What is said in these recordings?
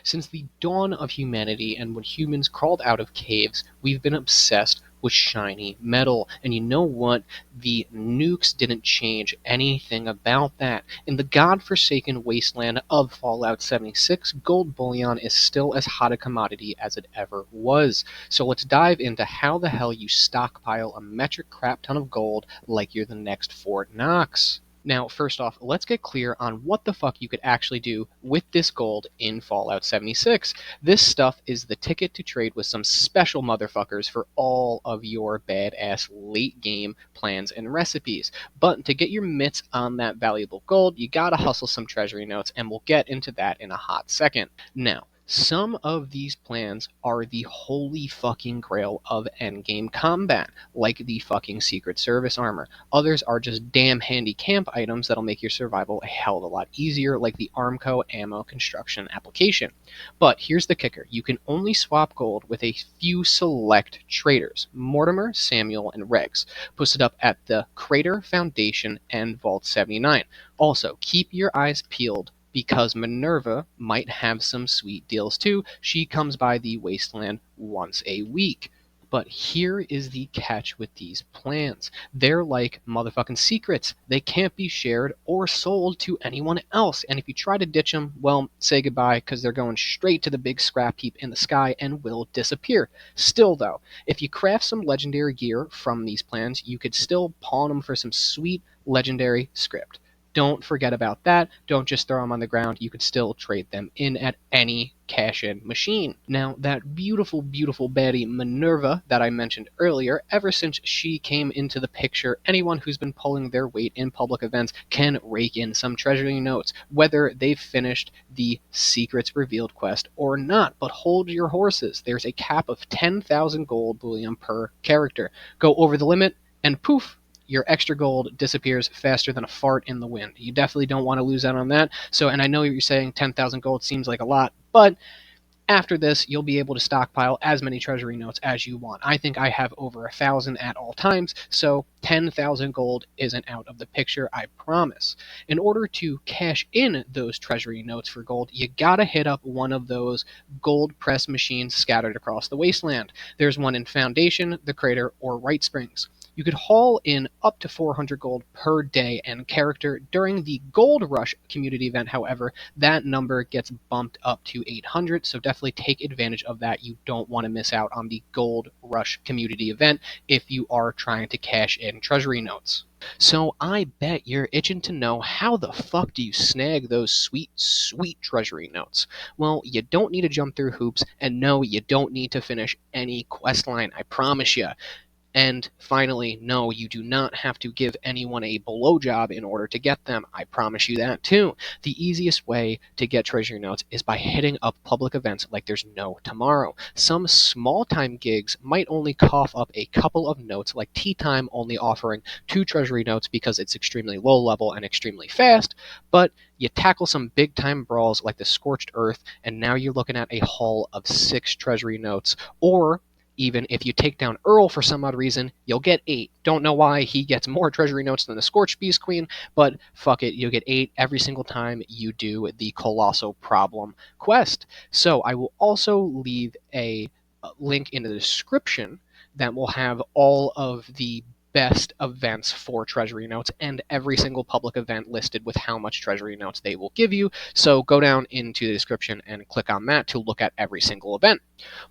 Since the dawn of humanity and when humans crawled out of caves, we've been obsessed with shiny metal. And you know what? The nukes didn't change anything about that. In the godforsaken wasteland of Fallout 76, gold bullion is still as hot a commodity as it ever was. So let's dive into how the hell you stockpile a metric crap ton of gold like you're the next Fort Knox. Now, first off, let's get clear on what the fuck you could actually do with this gold in Fallout 76. This stuff is the ticket to trade with some special motherfuckers for all of your badass late game plans and recipes. But to get your mitts on that valuable gold, you gotta hustle some treasury notes, and we'll get into that in a hot second. Now, some of these plans are the holy fucking grail of endgame combat, like the fucking Secret Service armor. Others are just damn handy camp items that'll make your survival a hell of a lot easier, like the Armco ammo construction application. But here's the kicker. You can only swap gold with a few select traders, Mortimer, Samuel, and Regs, posted up at the Crater Foundation and Vault 79. Also, keep your eyes peeled because Minerva might have some sweet deals too. She comes by the wasteland once a week. But here is the catch with these plans. They're like motherfucking secrets. They can't be shared or sold to anyone else. And if you try to ditch them, well, say goodbye, because they're going straight to the big scrap heap in the sky and will disappear. Still though, if you craft some legendary gear from these plans, you could still pawn them for some sweet legendary script. Don't forget about that. Don't just throw them on the ground. You could still trade them in at any cash-in machine. Now, that beautiful, beautiful baddie Minerva that I mentioned earlier, ever since she came into the picture, anyone who's been pulling their weight in public events can rake in some treasury notes, whether they've finished the Secrets Revealed quest or not. But hold your horses. There's a cap of 10,000 gold bullion per character. Go over the limit, and poof, your extra gold disappears faster than a fart in the wind. You definitely don't want to lose out on that. So, and I know you're saying 10,000 gold seems like a lot, but after this, you'll be able to stockpile as many treasury notes as you want. I think I have over 1,000 at all times, so 10,000 gold isn't out of the picture, I promise. In order to cash in those treasury notes for gold, you gotta hit up one of those gold press machines scattered across the wasteland. There's one in Foundation, the Crater, or Right Springs. You could haul in up to 400 gold per day and character. During the Gold Rush community event, however, that number gets bumped up to 800, so definitely take advantage of that. You don't want to miss out on the Gold Rush community event if you are trying to cash in treasury notes. So I bet you're itching to know how the fuck do you snag those sweet, sweet treasury notes? Well, you don't need to jump through hoops, and no, you don't need to finish any quest line, I promise you. And finally, no, you do not have to give anyone a blowjob in order to get them. I promise you that too. The easiest way to get treasury notes is by hitting up public events like there's no tomorrow. Some small-time gigs might only cough up a couple of notes, like Tea Time only offering 2 treasury notes because it's extremely low level and extremely fast, but you tackle some big-time brawls like the Scorched Earth, and now you're looking at a haul of 6 treasury notes, or even if you take down Earl for some odd reason, you'll get 8. Don't know why he gets more treasury notes than the Scorched Beast Queen, but fuck it, you'll get 8 every single time you do the Colossal Problem quest. So I will also leave a link in the description that will have all of the best events for treasury notes and every single public event listed with how much treasury notes they will give you. So go down into the description and click on that to look at every single event.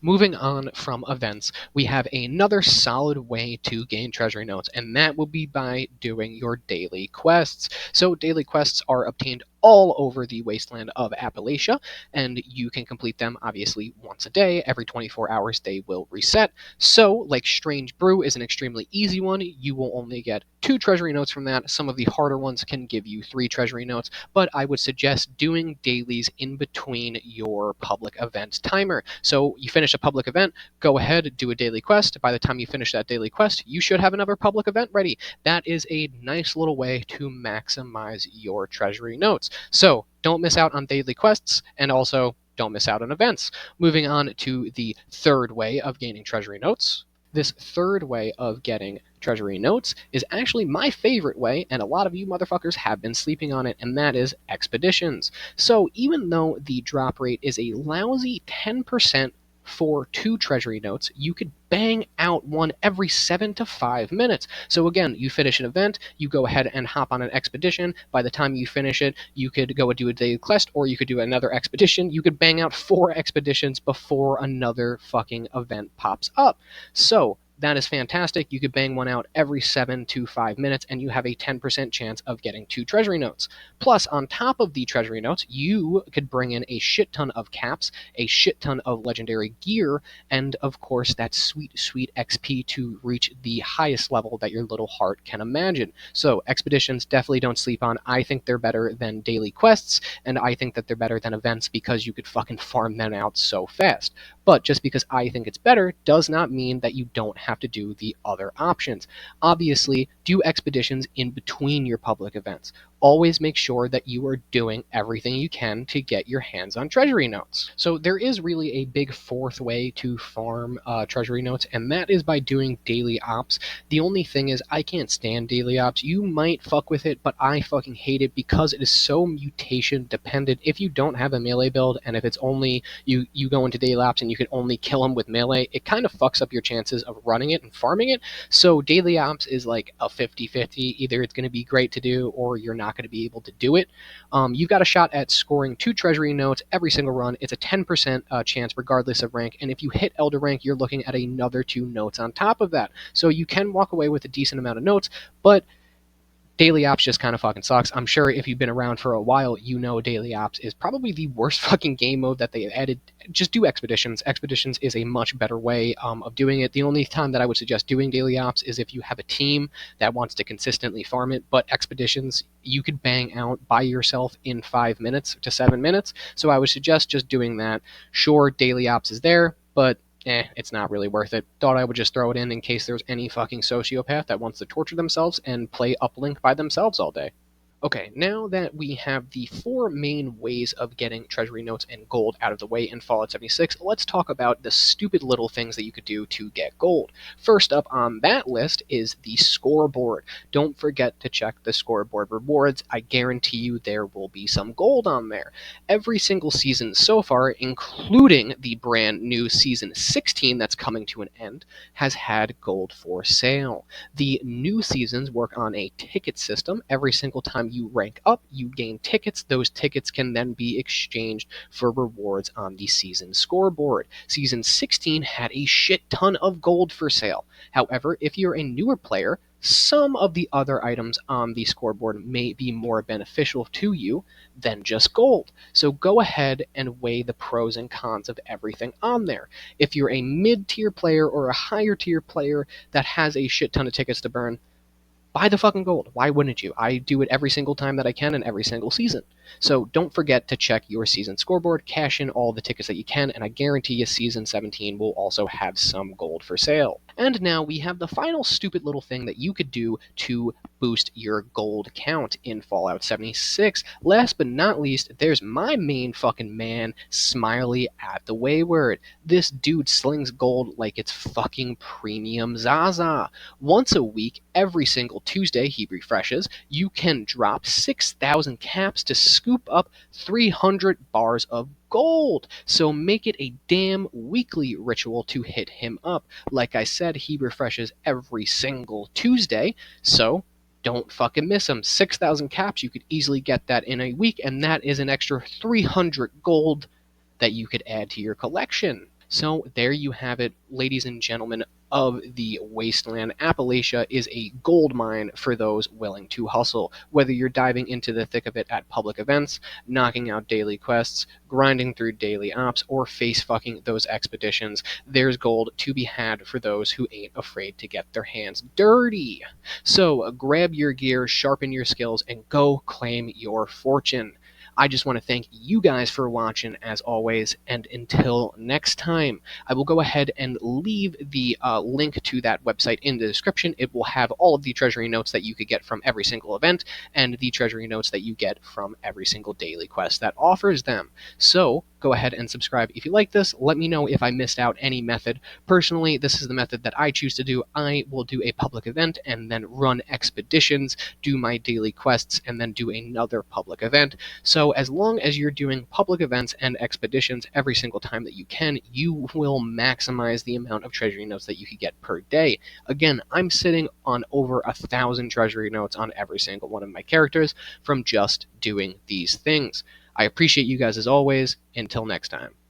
Moving on from events, we have another solid way to gain treasury notes, and that will be by doing your daily quests. So daily quests are obtained all over the wasteland of Appalachia, and you can complete them obviously once a day. Every 24 hours they will reset. So like Strange Brew is an extremely easy one. You will only get 2 treasury notes from that. Some of the harder ones can give you 3 treasury notes, but I would suggest doing dailies in between your public event timer. So you finish a public event, go ahead, do a daily quest. By the time you finish that daily quest, you should have another public event ready. That is a nice little way to maximize your treasury notes. So don't miss out on daily quests, and also don't miss out on events. Moving on to the third way of gaining treasury notes. This third way of getting Treasury Notes is actually my favorite way, and a lot of you motherfuckers have been sleeping on it, and that is expeditions. So even though the drop rate is a lousy 10% for 2 Treasury Notes, you could bang out one every 7 to 5 minutes. So again, you finish an event, you go ahead and hop on an expedition. By the time you finish it, you could go and do a daily quest, or you could do another expedition. You could bang out 4 expeditions before another fucking event pops up. So that is fantastic. You could bang one out every 7 to 5 minutes, and you have a 10% chance of getting 2 Treasury Notes. Plus, on top of the Treasury Notes, you could bring in a shit ton of caps, a shit ton of legendary gear, and of course that sweet, sweet XP to reach the highest level that your little heart can imagine. So expeditions, definitely don't sleep on. I think they're better than daily quests, and I think that they're better than events because you could fucking farm them out so fast. But just because I think it's better does not mean that you don't have to do the other options. Obviously, do expeditions in between your public events. Always make sure that you are doing everything you can to get your hands on Treasury Notes. So there is really a big fourth way to farm Treasury Notes, and that is by doing daily ops. The only thing is I can't stand daily ops. You might fuck with it, but I fucking hate it because it is so mutation dependent. If you don't have a melee build, and if it's only you go into daily ops and you can only kill them with melee, it kind of fucks up your chances of running it and farming it. So daily ops is like a 50-50. Either it's going to be great to do or you're not going to be able to do it. You've got a shot at scoring 2 Treasury Notes every single run. It's a 10% chance regardless of rank, and if you hit Elder rank, you're looking at another 2 notes on top of that. So you can walk away with a decent amount of notes, but daily ops just kind of fucking sucks. I'm sure if you've been around for a while, you know daily ops is probably the worst fucking game mode that they added. Just do expeditions. Expeditions is a much better way of doing it. The only time that I would suggest doing daily ops is if you have a team that wants to consistently farm it, but expeditions you could bang out by yourself in 5 minutes to 7 minutes. So I would suggest just doing that. Sure, daily ops is there, but it's not really worth it. Thought I would just throw it in case there's any fucking sociopath that wants to torture themselves and play uplink by themselves all day. Okay, now that we have the 4 main ways of getting Treasury Notes and gold out of the way in Fallout 76, let's talk about the stupid little things that you could do to get gold. First up on that list is the Scoreboard. Don't forget to check the Scoreboard rewards. I guarantee you there will be some gold on there. Every single season so far, including the brand new Season 16 that's coming to an end, has had gold for sale. The new seasons work on a ticket system. Every single time you rank up, you gain tickets. Those tickets can then be exchanged for rewards on the season scoreboard. Season 16 had a shit ton of gold for sale. However, if you're a newer player, some of the other items on the scoreboard may be more beneficial to you than just gold. So go ahead and weigh the pros and cons of everything on there. If you're a mid-tier player or a higher tier player that has a shit ton of tickets to burn, buy the fucking gold. Why wouldn't you? I do it every single time that I can in every single season. So don't forget to check your season scoreboard, cash in all the tickets that you can, and I guarantee you Season 17 will also have some gold for sale. And now we have the final stupid little thing that you could do to boost your gold count in Fallout 76. Last but not least, there's my main fucking man, Smily at the Wayward. This dude slings gold like it's fucking premium Zaza. Once a week, every single Tuesday he refreshes, you can drop 6,000 caps to scoop up 300 bars of gold. So make it a damn weekly ritual to hit him up. Like I said, he refreshes every single Tuesday, so don't fucking miss him. 6,000 caps, you could easily get that in a week, and that is an extra 300 gold that you could add to your collection. So there you have it, ladies and gentlemen of the Wasteland. Appalachia is a gold mine for those willing to hustle. Whether you're diving into the thick of it at public events, knocking out daily quests, grinding through daily ops, or face fucking those expeditions, there's gold to be had for those who ain't afraid to get their hands dirty. So grab your gear, sharpen your skills, and go claim your fortune. I just want to thank you guys for watching, as always, and until next time, I will go ahead and leave the link to that website in the description. It will have all of the Treasury Notes that you could get from every single event, and the Treasury Notes that you get from every single daily quest that offers them. So, Go ahead and subscribe if you like this. Let me know if I missed out any method. Personally, this is the method that I choose to do. I will do a public event and then run expeditions, do my daily quests, and then do another public event. So as long as you're doing public events and expeditions every single time that you can, you will maximize the amount of treasury notes that you can get per day. Again, I'm sitting on over 1,000 treasury notes on every single one of my characters from just doing these things. I appreciate you guys as always. Until next time.